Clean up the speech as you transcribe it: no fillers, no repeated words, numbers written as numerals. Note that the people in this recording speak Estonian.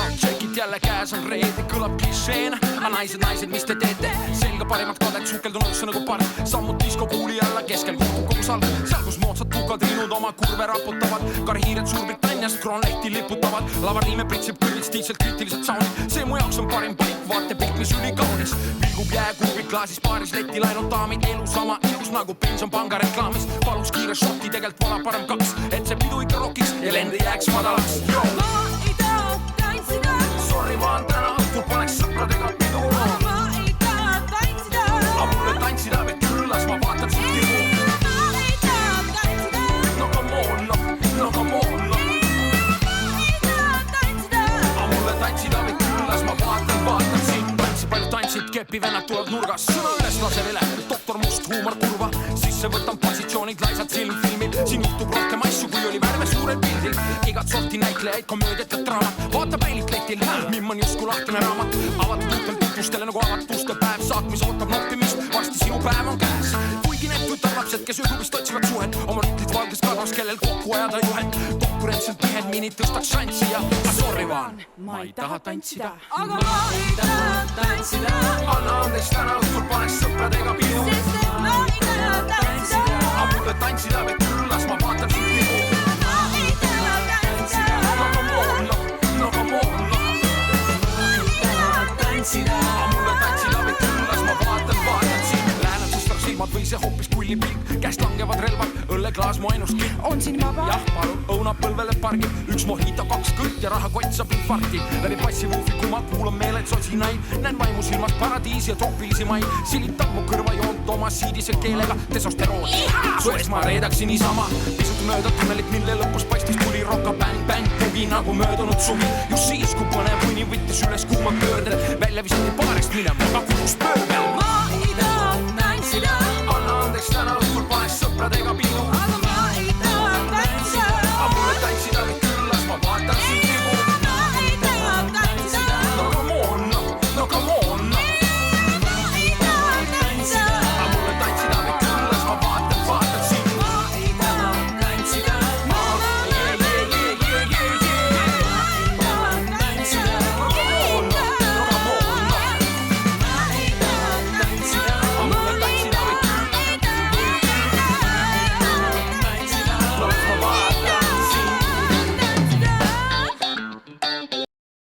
out, check'id jälle käes on reede, kõlab klišeena. Naised, mis te teete? Selga parimat kadet sukeldun õusse nagu part. Sammud disko kuuli alla, keskel kohtub kogu salg. Seal kus moodsad tukadriinud oma kurve raputavad. Karhiired Suurbritanniast kroonlehti liputavad. Lavariime pritsib kõrvits tiitselt kriitilised soundid. See mu jaoks on parim paik, vaatepilt, mis ülikaunis. Vilgub jääkuubik klaasis paaris letil ainult daamid. Elu sama ilus nagu pensionpanga reklaamis. Palus kiire šotti, tegelt vala parem 2. Et see pidu ikka rokiks ja lend ei jääks madalaks. Ma ei taha tantsida. Sorry, ma on täna õhtul paneks sõpradega pidu. Ma ei taha tantsida. Aga mulle tantsida või küll, las ma vaatan sind tibu. Ma ei taha tantsida. No come on, no come on. Ma ei taha tantsida. Aga mulle tantsida või küll, las ma vaatan sind. Tantsi palju tantsid, kepi vennad tulevad nurgas. Sõna üles lase vile, doktor Must, huumor kurva. Sisse võtan positsioonid, laisad silmfilmid. Siin juhtub rohkem asju, kui oli värve suurel pildil. Igat sorti näitlejaid, komöödiat ja draamat. Vaata peilit letil, mimman jusku lahtine raamat. Avatud uutel tutvustele nagu avatuste päev. Saatmis ootab noppimist, varsti sinu päev on käes. Kuigi need tütarlapsed, kes ööklubist otsivad suhet. Oma rütlid valges kadras, kellel kokku ajada juhet. Konkurentselt pihed minid tõstaks šanssi ja sorry vaan, ma ei taha tantsida. Aga ma ei taha tantsida. Anna andeks, täna õhtul paneks sõpradega pidu. Sest et ma ei taha tantsida. Aga mulle tantsida või küll, las ma vaatan sind tibu. Ma ei taha tantsida. No come on, no come on. Ma ei taha tantsida. Aga mulle tantsida või küll, las ma vaatan sind. Läänad sustar silmad või see hoopis kullipilt. Käest langevad relvad, õlleklaas mu ainus kilt. On siin vaba? Jah, palun, õunapõlvele pargi. Üks mojito, 2 kõrt ja rahakott saab infarkti. Läbi passivuufi, kui ma kuulan meeled sosinaid. Näen vaimu silmas paradiisi ja troopilisi maid. Silitab mu kõrvajoont oma siidise keelega testosteroon. Sueks ma reedaksin niisama. Pisut mööda tunnelit, mille lõpus paistis tuli roka bäng-bäng. Tugi nagu möödunud suvi. Just siis, kui põnev mõni võttis üles kuuma pöörde. Välja visati paarist minema, aga kulus pöörmel. Ma ei taha tantsida. Anna andeks, täna õhtul paneks sõpradega